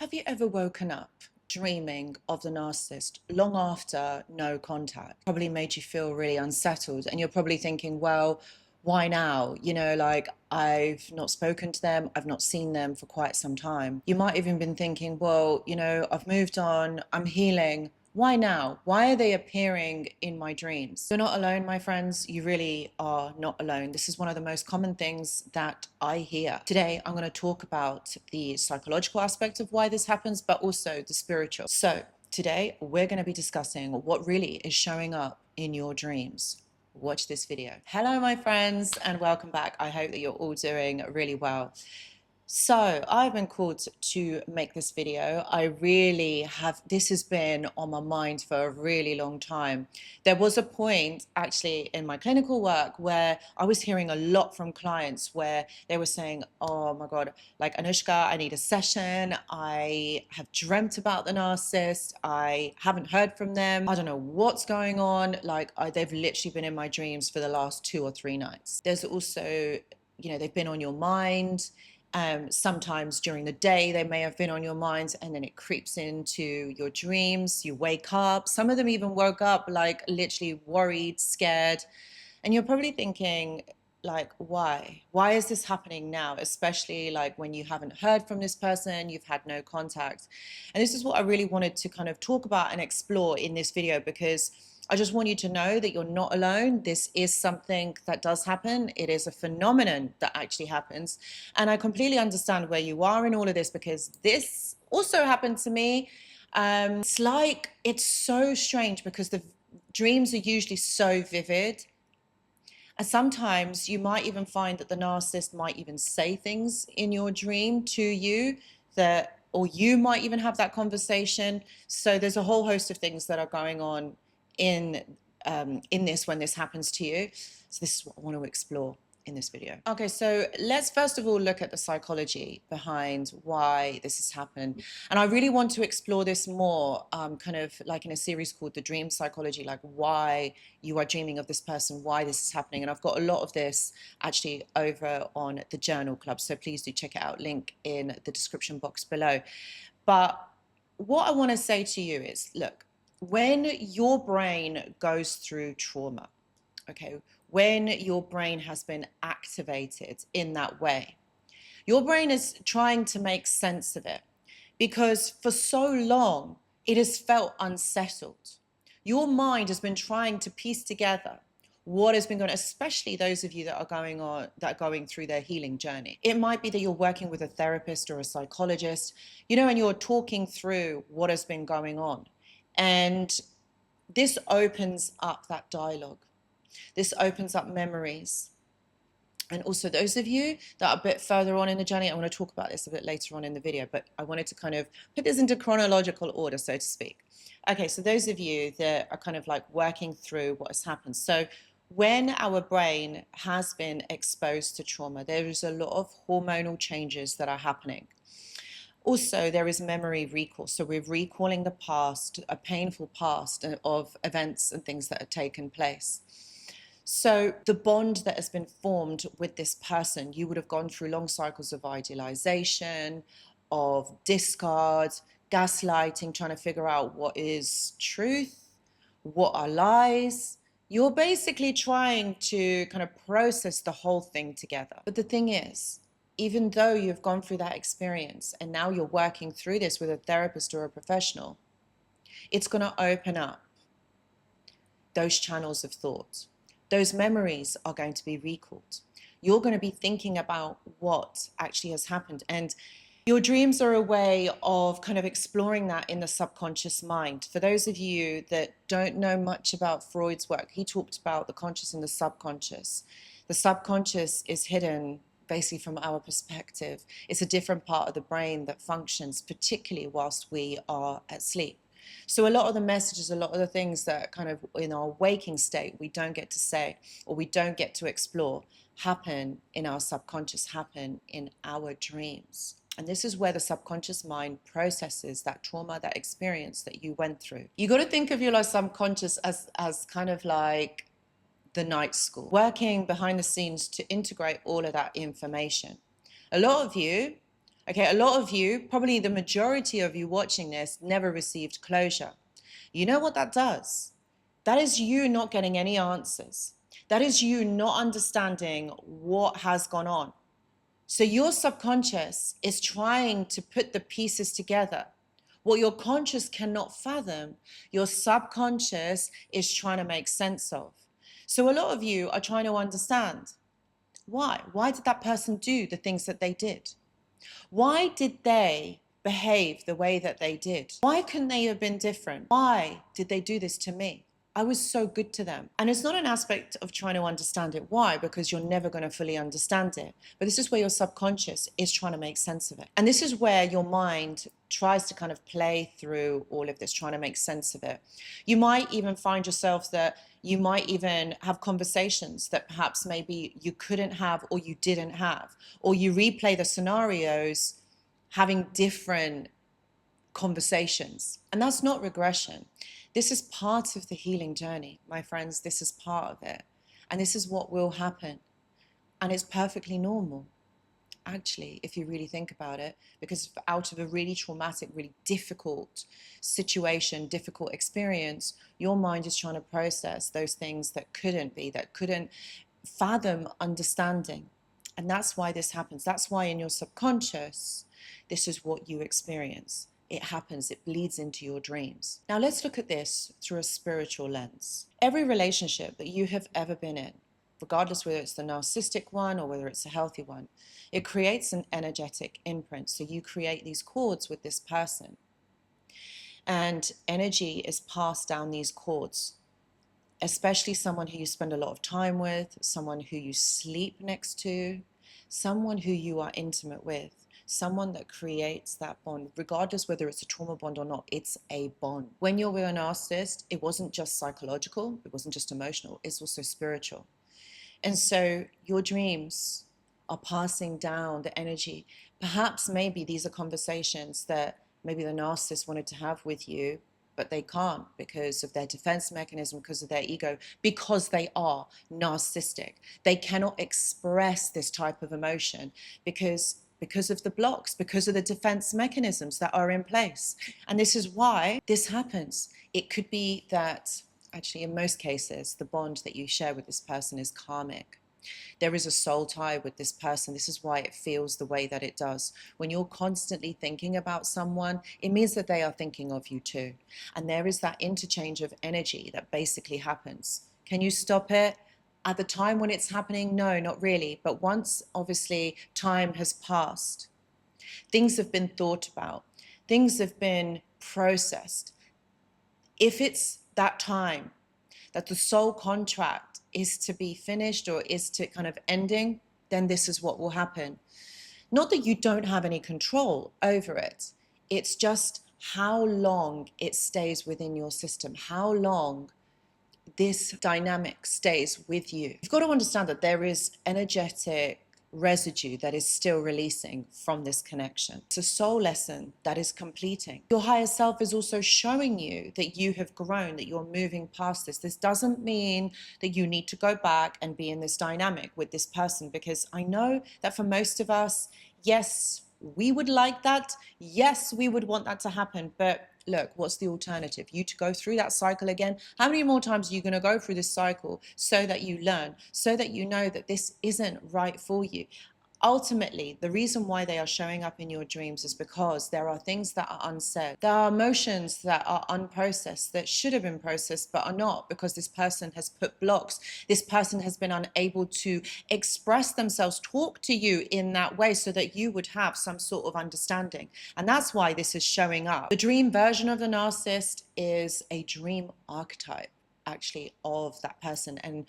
Have you ever woken up dreaming of the narcissist long after no contact? Probably made you feel really unsettled, and you're probably thinking, well, why now? Like, I've not spoken to them, I've not seen them for quite some time. You might even been thinking, well, I've moved on, I'm healing. Why now? Why are they appearing in my dreams? You're not alone, my friends. You really are not alone. This is one of the most common things that I hear. Today, I'm going to talk about the psychological aspect of why this happens, but also the spiritual. So today, we're going to be discussing what really is showing up in your dreams. Watch this video. Hello, my friends, and welcome back. I hope that you're all doing really well. So I've been called to make this video. This has been on my mind for a really long time. There was a point actually in my clinical work where I was hearing a lot from clients where they were saying, oh my God, like, Anushka, I need a session. I have dreamt about the narcissist. I haven't heard from them. I don't know what's going on. They've literally been in my dreams for the last 2 or 3 nights. There's also, they've been on your mind. Sometimes during the day they may have been on your mind, and then it creeps into your dreams. You wake up. Some of them even woke up like literally worried, scared, and you're probably thinking, like, why is this happening now, especially like when you haven't heard from this person, you've had no contact. And this is what I really wanted to kind of talk about and explore in this video, because I just want you to know that you're not alone. This is something that does happen. It is a phenomenon that actually happens. And I completely understand where you are in all of this, because this also happened to me. It's so strange because the dreams are usually so vivid. And sometimes you might even find that the narcissist might even say things in your dream to you or you might even have that conversation. So there's a whole host of things that are going on in this when this happens to you. So this is what I want to explore in this video. Okay, so let's first of all look at the psychology behind why this has happened. And I really want to explore this more, kind of like in a series called The Dream Psychology, like why you are dreaming of this person, why this is happening. And I've got a lot of this actually over on the Journal Club, so please do check it out, link in the description box below. But what I want to say to you is, look, when your brain goes through trauma, okay, when your brain has been activated in that way, your brain is trying to make sense of it, because for so long it has felt unsettled. Your mind has been trying to piece together what has been going on, especially those of you that are going through their healing journey. It might be that you're working with a therapist or a psychologist, and you're talking through what has been going on. And this opens up that dialogue. This opens up memories. And also those of you that are a bit further on in the journey, I want to talk about this a bit later on in the video, but I wanted to kind of put this into chronological order, so to speak. Okay, so those of you that are kind of like working through what has happened. So when our brain has been exposed to trauma, there is a lot of hormonal changes that are happening. Also, there is memory recall. So we're recalling the past, a painful past of events and things that have taken place. So the bond that has been formed with this person, you would have gone through long cycles of idealization, of discard, gaslighting, trying to figure out what is truth, what are lies. You're basically trying to kind of process the whole thing together. But the thing is, even though you've gone through that experience and now you're working through this with a therapist or a professional, it's going to open up those channels of thought. Those memories are going to be recalled. You're going to be thinking about what actually has happened. And your dreams are a way of kind of exploring that in the subconscious mind. For those of you that don't know much about Freud's work, he talked about the conscious and the subconscious. The subconscious is hidden basically from our perspective. It's a different part of the brain that functions, particularly whilst we are asleep. So a lot of the messages, a lot of the things that kind of in our waking state we don't get to say or we don't get to explore happen in our subconscious, happen in our dreams. And this is where the subconscious mind processes that trauma, that experience that you went through. You got to think of your subconscious as kind of like the night school, working behind the scenes to integrate all of that information. A lot of you Okay, a lot of you, probably the majority of you watching this, never received closure. You know what that does? That is you not getting any answers. That is you not understanding what has gone on. So your subconscious is trying to put the pieces together. What your conscious cannot fathom, your subconscious is trying to make sense of. So a lot of you are trying to understand why. Why did that person do the things that they did? Why did they behave the way that they did? Why couldn't they have been different? Why did they do this to me? I was so good to them. And it's not an aspect of trying to understand it. Why? Because you're never going to fully understand it. But this is where your subconscious is trying to make sense of it. And this is where your mind tries to kind of play through all of this, trying to make sense of it. You might even find yourself that you might even have conversations that perhaps maybe you couldn't have or you didn't have, or you replay the scenarios having different conversations. And that's not regression. This is part of the healing journey, my friends. This is part of it. And this is what will happen. And it's perfectly normal, actually, if you really think about it, because out of a really traumatic, really difficult situation, difficult experience, your mind is trying to process those things that couldn't be, that couldn't fathom understanding. And that's why this happens. That's why in your subconscious, this is what you experience. It happens, it bleeds into your dreams. Now let's look at this through a spiritual lens. Every relationship that you have ever been in, regardless whether it's the narcissistic one or whether it's a healthy one, it creates an energetic imprint. So you create these cords with this person. And energy is passed down these cords, especially someone who you spend a lot of time with, someone who you sleep next to, someone who you are intimate with. Someone that creates that bond, regardless whether it's a trauma bond or not, it's a bond. When you're with a narcissist, it wasn't just psychological, it wasn't just emotional, it's also spiritual. And so your dreams are passing down the energy. Perhaps maybe these are conversations that maybe the narcissist wanted to have with you, but they can't because of their defense mechanism, because of their ego, because they are narcissistic. They cannot express this type of emotion because of the blocks, because of the defense mechanisms that are in place. And this is why this happens. It could be that, actually, in most cases, the bond that you share with this person is karmic. There is a soul tie with this person. This is why it feels the way that it does. When you're constantly thinking about someone, it means that they are thinking of you too. And there is that interchange of energy that basically happens. Can you stop it? At the time when it's happening, no, not really. But once, obviously, time has passed, things have been thought about, things have been processed. If it's that time that the soul contract is to be finished or is to kind of ending, then this is what will happen. Not that you don't have any control over it. It's just how long it stays within your system, how long this dynamic stays with you. You've got to understand that there is energetic residue that is still releasing from this connection. It's a soul lesson that is completing. Your higher self is also showing you that you have grown, that you're moving past this. This doesn't mean that you need to go back and be in this dynamic with this person, because I know that for most of us, yes, we would like that. Yes, we would want that to happen. But look, what's the alternative? You to go through that cycle again? How many more times are you going to go through this cycle so that you learn, so that you know that this isn't right for you? Ultimately, the reason why they are showing up in your dreams is because there are things that are unsaid. There are emotions that are unprocessed, that should have been processed but are not, because this person has put blocks. This person has been unable to express themselves, talk to you in that way so that you would have some sort of understanding. And that's why this is showing up. The dream version of the narcissist is a dream archetype, actually, of that person. And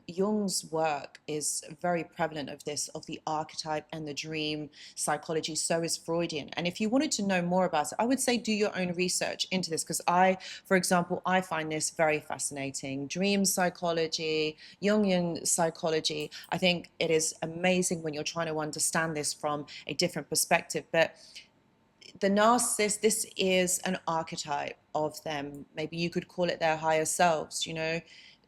Jung's work is very prevalent of this, of the archetype and the dream psychology. So is Freudian. And if you wanted to know more about it, I would say do your own research into this, because for example, I find this very fascinating. Dream psychology, Jungian psychology. I think it is amazing when you're trying to understand this from a different perspective. But the narcissist, this is an archetype of them. Maybe you could call it their higher selves,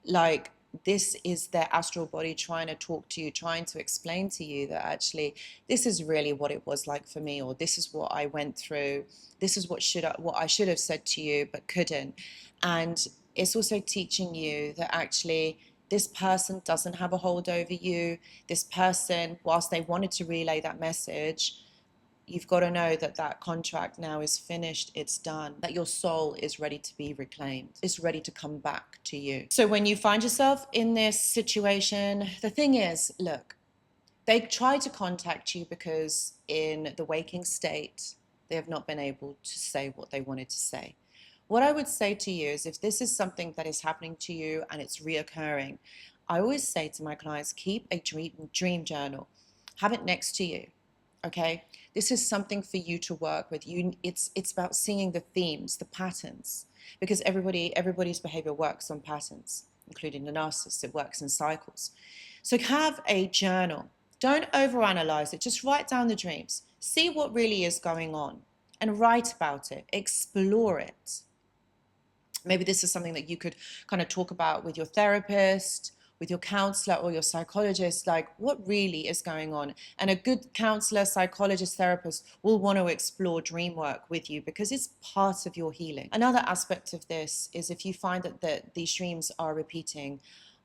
like this is their astral body trying to talk to you, trying to explain to you that actually this is really what it was like for me, or this is what I went through. This is what I should have said to you but couldn't. And it's also teaching you that actually this person doesn't have a hold over you. This person, whilst they wanted to relay that message, you've got to know that that contract now is finished, it's done, that your soul is ready to be reclaimed, it's ready to come back to you. So when you find yourself in this situation, the thing is, look, they try to contact you because in the waking state, they have not been able to say what they wanted to say. What I would say to you is if this is something that is happening to you and it's reoccurring, I always say to my clients, keep a dream journal. Have it next to you, okay? This is something for you to work with. It's about seeing the themes, the patterns, because everybody's behavior works on patterns, including the narcissist. It works in cycles. So have a journal. Don't overanalyze it. Just write down the dreams. See what really is going on and write about it. Explore it. Maybe this is something that you could kind of talk about with your therapist, with your counselor or your psychologist, like what really is going on. And a good counselor, psychologist, therapist will want to explore dream work with you because it's part of your healing. Another aspect of this is if you find that these dreams are repeating,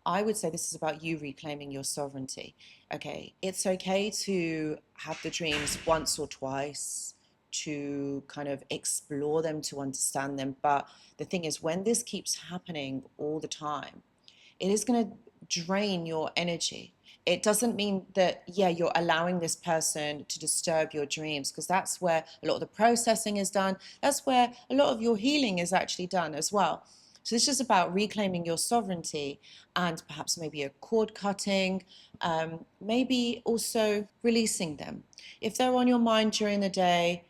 I would say this is about you reclaiming your sovereignty. Okay, it's okay to have the dreams once or twice, to kind of explore them, to understand them. But the thing is, when this keeps happening all the time, it is going to drain your energy. It doesn't mean that, yeah, you're allowing this person to disturb your dreams, because that's where a lot of the processing is done. That's where a lot of your healing is actually done as well. So this is about reclaiming your sovereignty and perhaps maybe a cord cutting, maybe also releasing them. If they're on your mind during the day,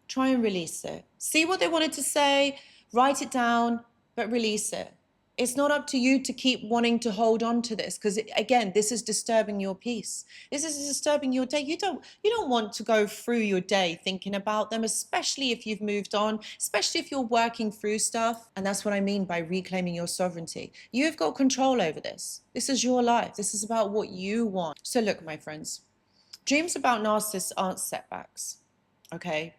try and release it. See what they wanted to say, write it down, but release it. It's not up to you to keep wanting to hold on to this, because again, this is disturbing your peace. This is disturbing your day. You don't want to go through your day thinking about them, especially if you've moved on, especially if you're working through stuff. And that's what I mean by reclaiming your sovereignty. You've got control over this. This is your life. This is about what you want. So look, my friends, dreams about narcissists aren't setbacks, okay?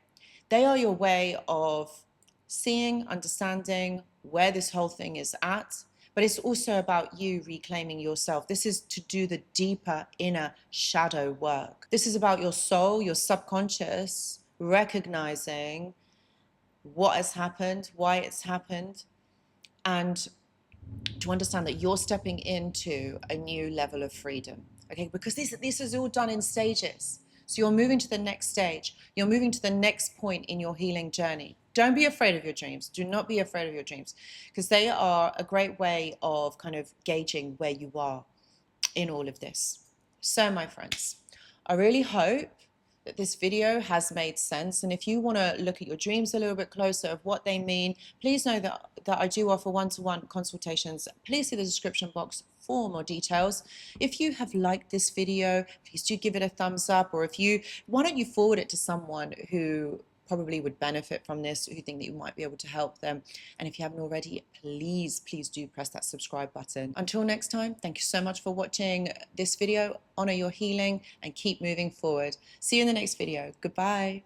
They are your way of seeing, understanding where this whole thing is at, but it's also about you reclaiming yourself. This is to do the deeper inner shadow work. This is about your soul, your subconscious, recognizing what has happened, why it's happened, and to understand that you're stepping into a new level of freedom, okay? Because this is all done in stages. So you're moving to the next stage. You're moving to the next point in your healing journey. Don't be afraid of your dreams. Do not be afraid of your dreams, because they are a great way of kind of gauging where you are in all of this. So my friends, I really hope that this video has made sense. And if you want to look at your dreams a little bit closer of what they mean, please know that I do offer one-to-one consultations. Please see the description box for more details. If you have liked this video, please do give it a thumbs up, or why don't you forward it to someone who probably would benefit from this, who think that you might be able to help them. And if you haven't already, please do press that subscribe button. Until next time, thank you so much for watching this video. Honor your healing and keep moving forward. See you in the next video. Goodbye.